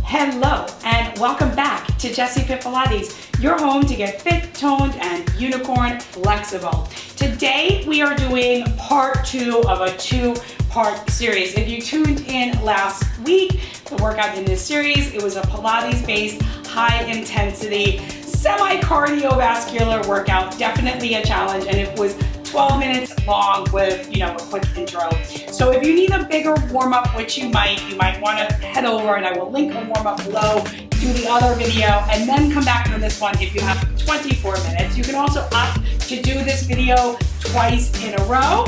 Hello and welcome back to Jessi FIT Pilates, your home to get fit, toned, and unicorn flexible. Today we are doing part 2 of a 2-part series. If you tuned in last week, the workout in this series, it was a Pilates-based, high-intensity, semi-cardiovascular workout, definitely a challenge, and it was 12 minutes long with, a quick intro. So if you need a bigger warm-up, which you might want to head over, and I will link a warm-up below, do the other video, and then come back for this one if you have 24 minutes. You can also opt to do this video twice in a row.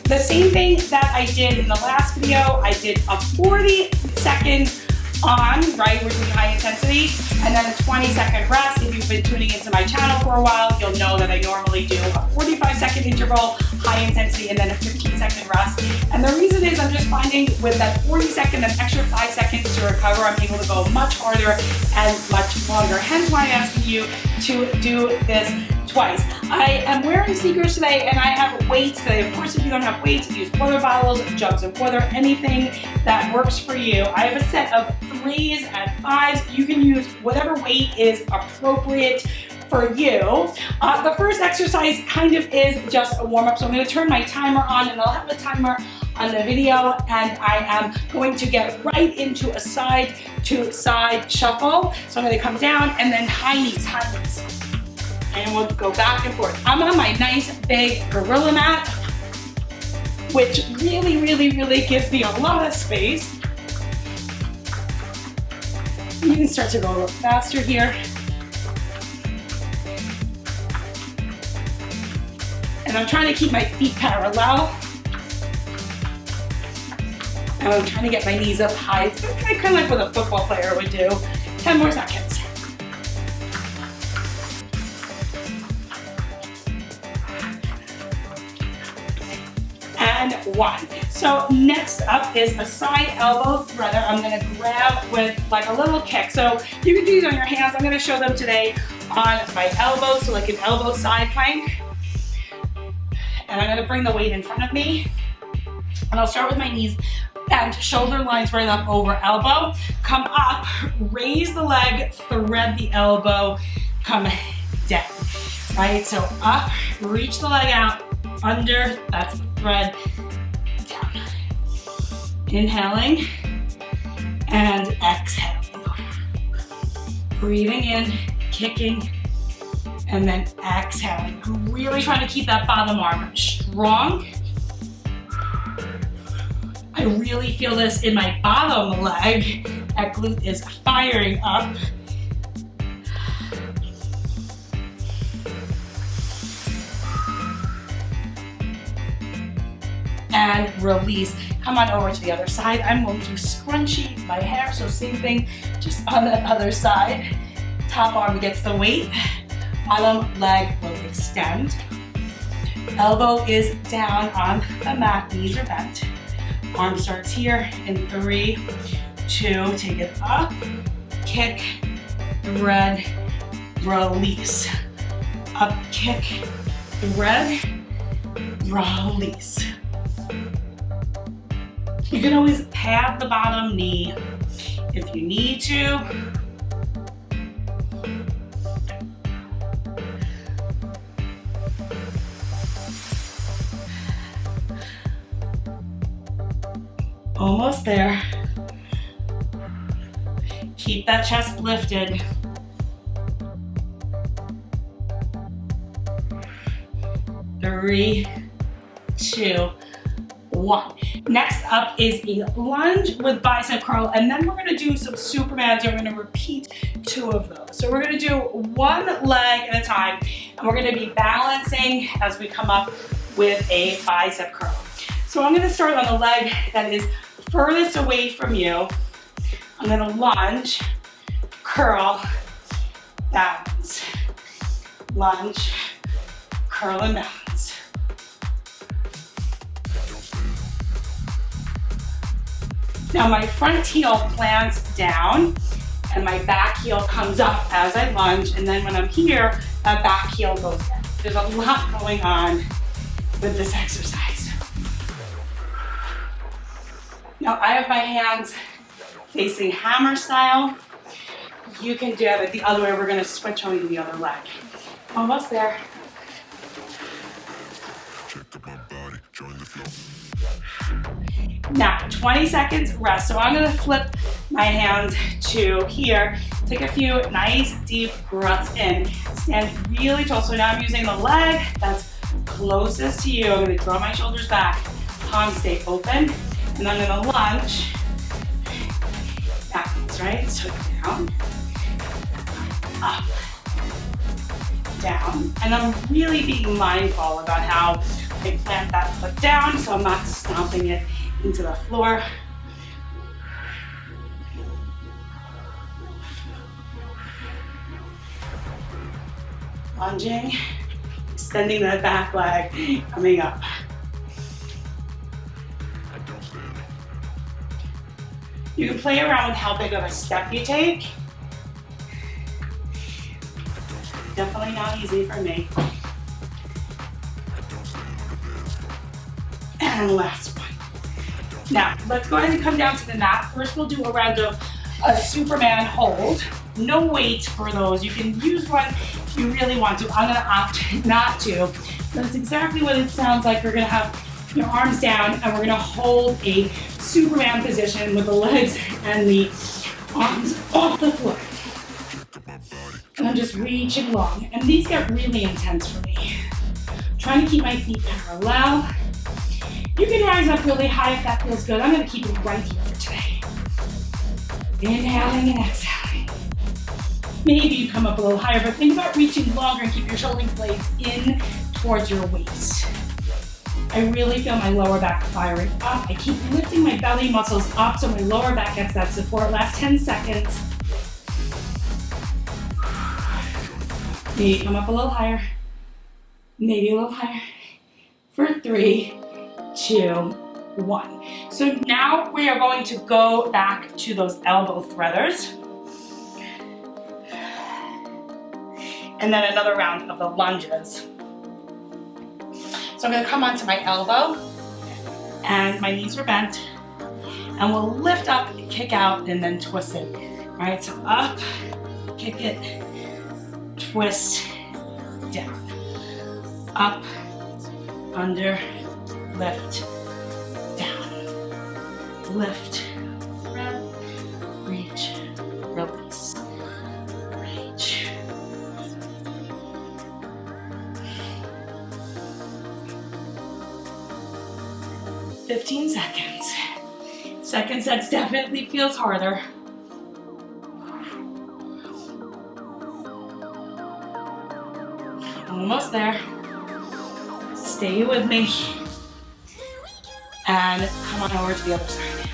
The same thing that I did in the last video, I did a 40-second on, right, we're doing high intensity, and then a 20-second rest. If you've been tuning into my channel for a while, you'll know that I normally do a 45-second interval, high intensity, and then a 15-second rest. And the reason is I'm just finding with that 40-second, an extra 5 seconds to recover, I'm able to go much harder and much longer. Hence why I'm asking you to do this twice. I am wearing sneakers today and I have weights today. Of course, if you don't have weights, use water bottles, jugs of water, anything that works for you. I have a set of 3s and 5s. You can use whatever weight is appropriate for you. The first exercise kind of is just a warm-up. So I'm going to turn my timer on and I'll have a timer on the video, and I am going to get right into a side to side shuffle. So I'm going to come down and then high knees. And we'll go back and forth. I'm on my nice big gorilla mat, which really gives me a lot of space. You can start to go a little faster here. And I'm trying to keep my feet parallel. And I'm trying to get my knees up high. It's kind of like what a football player would do. 10 more seconds. And 1. So next up is a side elbow threader. I'm going to grab with like a little kick. So you can do these on your hands. I'm going to show them today on my elbow, so like an elbow side plank. And I'm going to bring the weight in front of me. And I'll start with my knees and shoulder lines right up over elbow. Come up, raise the leg, thread the elbow, come down. Right, so up, reach the leg out, under, that's the thread, down. Inhaling and exhaling. Breathing in, kicking, and then exhaling. I'm really trying to keep that bottom arm strong. I really feel this in my bottom leg. That glute is firing up. And release. Come on over to the other side. I'm going to scrunchie my hair, so same thing, just on the other side. Top arm gets the weight, bottom leg will extend. Elbow is down on the mat, knees are bent. Arm starts here in 3, 2, take it up, kick, thread, release. Up, kick, thread, release. You can always pad the bottom knee if you need to. Almost there. Keep that chest lifted. Three, 2, 1. Next up is a lunge with bicep curl, and then we're going to do some Supermans. We're going to repeat 2 of those. So we're going to do 1 leg at a time, and we're going to be balancing as we come up with a bicep curl. So I'm going to start on the leg that is furthest away from you. I'm going to lunge, curl, balance. Lunge, curl, and balance. Now my front heel plants down and my back heel comes up as I lunge, and then when I'm here, that back heel goes down. There's a lot going on with this exercise. Now I have my hands facing hammer style. You can do it the other way. We're gonna switch only to the other leg. Almost there. Now, 20 seconds rest. So I'm gonna flip my hand to here. Take a few nice deep breaths in. Stand really tall. So now I'm using the leg that's closest to you. I'm gonna draw my shoulders back. Palms stay open. And I'm gonna lunge backwards, right? So down, up, down. And I'm really being mindful about how I plant that foot down so I'm not stomping it into the floor. Lunging, extending that back leg, coming up. You can play around with how big of a step you take. Definitely not easy for me. And last one. Now, let's go ahead and come down to the mat. First, we'll do a round of a Superman hold. No weight for those. You can use one if you really want to. I'm gonna opt not to. That's exactly what it sounds like. We're gonna have your arms down and we're gonna hold a Superman position with the legs and the arms off the floor. And I'm just reaching long. And these get really intense for me. I'm trying to keep my feet parallel. You can rise up really high if that feels good. I'm gonna keep it right here for today. Inhaling and exhaling. Maybe you come up a little higher, but think about reaching longer and keep your shoulder blades in towards your waist. I really feel my lower back firing up. I keep lifting my belly muscles up so my lower back gets that support. Last 10 seconds. Maybe come up a little higher. Maybe a little higher. For 3, 2, 1. So now we are going to go back to those elbow threaders. And then another round of the lunges. So I'm gonna come onto my elbow and my knees are bent and we'll lift up, kick out, and then twist it. All right, so up, kick it, twist, down. Up, under, lift, down. Lift, thread, reach, release, reach. "15 seconds. Second set definitely feels harder. Almost there. Stay with me. And come on over to the other side.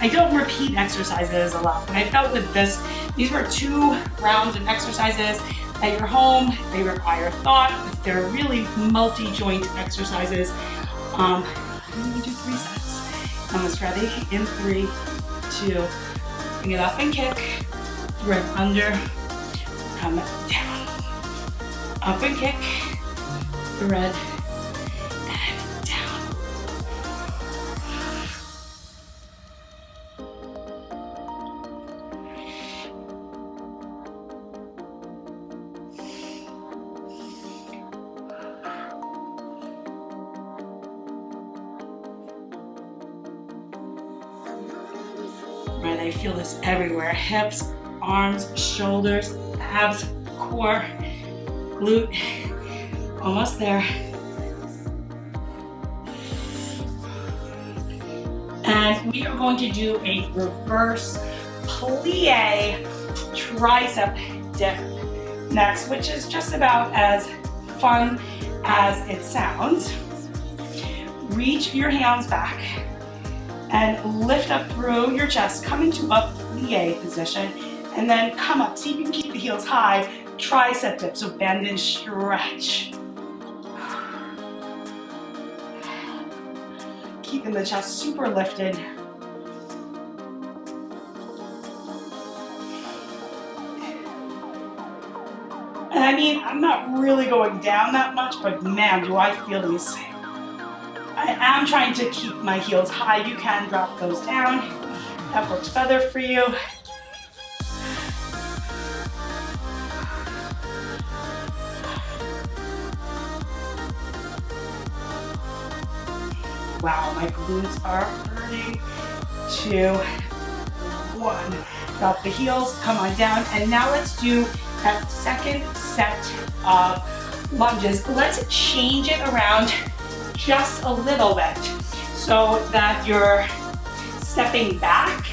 I don't repeat exercises a lot, but I felt with this, these were 2 rounds of exercises at your home. They require thought. They're really multi-joint exercises. Let me do 3 sets. Almost ready. In 3, 2, bring it up and kick. Thread under, come down. Up and kick, thread, and down. Right, I feel this everywhere. Hips, arms, shoulders, abs, core, glute. Almost there. And we are going to do a reverse plie tricep dip next, which is just about as fun as it sounds. Reach your hands back and lift up through your chest. Come into a plie position and then come up. See if you can keep the heels high. Tricep dip, so bend and stretch. Keeping the chest super lifted. And I mean, I'm not really going down that much, but man, do I feel these. I am trying to keep my heels high. You can drop those down that works better for you. Wow, my glutes are hurting. 2, 1. Drop the heels, come on down, and now let's do that second set of lunges. Let's change it around just a little bit so that you're stepping back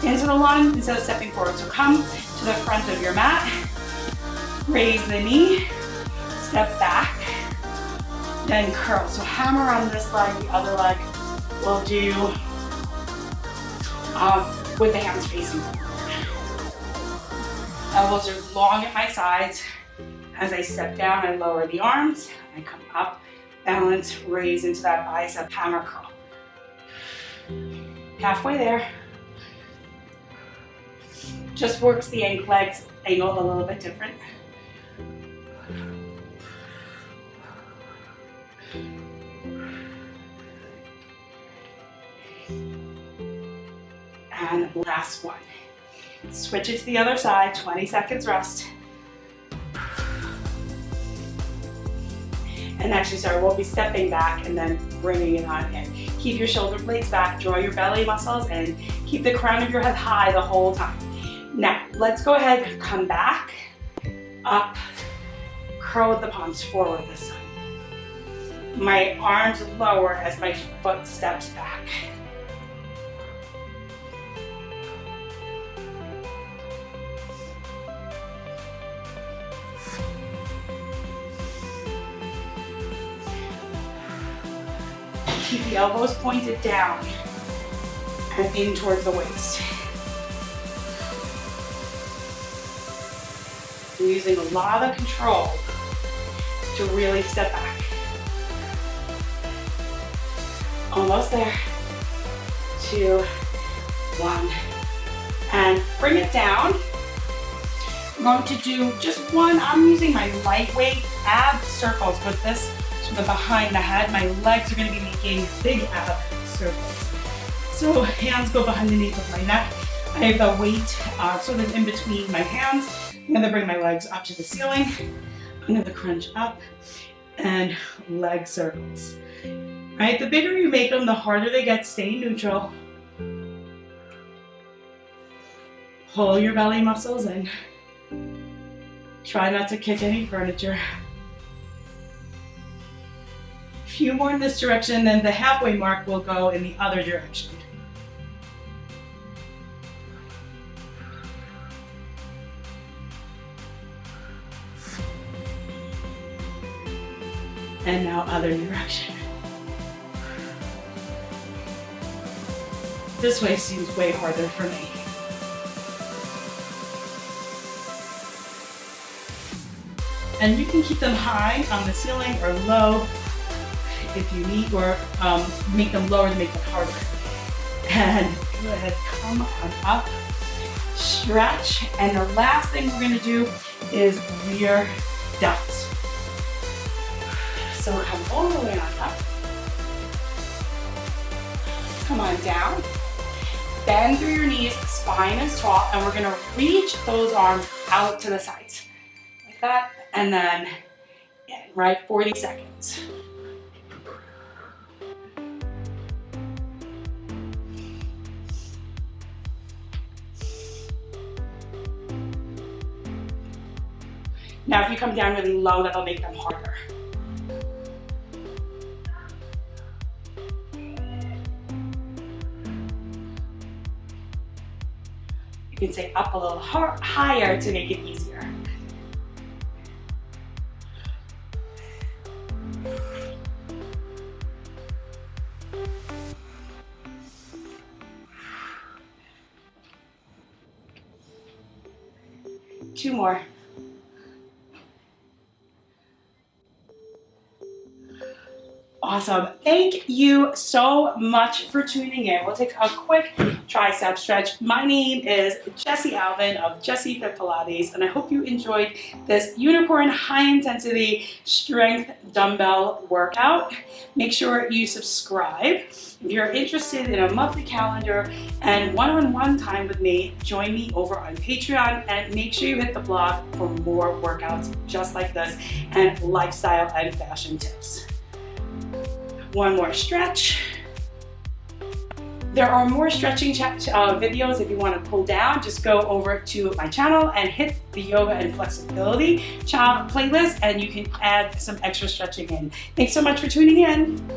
into the lunge instead of stepping forward. So come to the front of your mat, raise the knee, step back, then curl. So hammer on this leg, the other leg we'll do with the hands facing forward. Elbows are long at my sides. As I step down, I lower the arms. I come up, balance, raise into that bicep hammer curl. Halfway there. Just works the legs angle a little bit different. And last one. Switch it to the other side, 20 seconds rest. And actually, sorry, we'll be stepping back and then bringing it on in. Keep your shoulder blades back, draw your belly muscles, and keep the crown of your head high the whole time. Now, let's go ahead, come back, up, curl with the palms forward this time. My arms lower as my foot steps back. Keep the elbows pointed down and in towards the waist. I'm using a lot of control to really step back. Almost there. 2, 1. And bring it down. I'm going to do just one. I'm using my lightweight ab circles with this sort of behind the head. My legs are going to be making big ab circles. So hands go behind the knees of my neck. I have the weight sort of in between my hands. I'm going to bring my legs up to the ceiling. I'm going to crunch up and leg circles. All right, the bigger you make them, the harder they get. Stay neutral. Pull your belly muscles in. Try not to kick any furniture. A few more in this direction, then the halfway mark will go in the other direction. And now other direction. This way seems way harder for me. And you can keep them high on the ceiling or low if you need, or make them lower to make them harder. And go ahead, come on up, stretch, and the last thing we're gonna do is rear delts. So come all the way on up. Come on down. Bend through your knees, spine is tall, and we're gonna reach those arms out to the sides. Like that, and then, right, 40 seconds. Now if you come down really low, that'll make them harder. You can say up a little higher to make it easier. Two more. Awesome. Thank you so much for tuning in. We'll take a quick tricep stretch. My name is Jessi Alvin of Jessi FIT Pilates, and I hope you enjoyed this unicorn high intensity strength dumbbell workout. Make sure you subscribe. If you're interested in a monthly calendar and one-on-one time with me, join me over on Patreon, and make sure you hit the blog for more workouts just like this and lifestyle and fashion tips. One more stretch. There are more stretching videos. If you want to pull down, just go over to my channel and hit the yoga and flexibility playlist, and you can add some extra stretching in. Thanks so much for tuning in.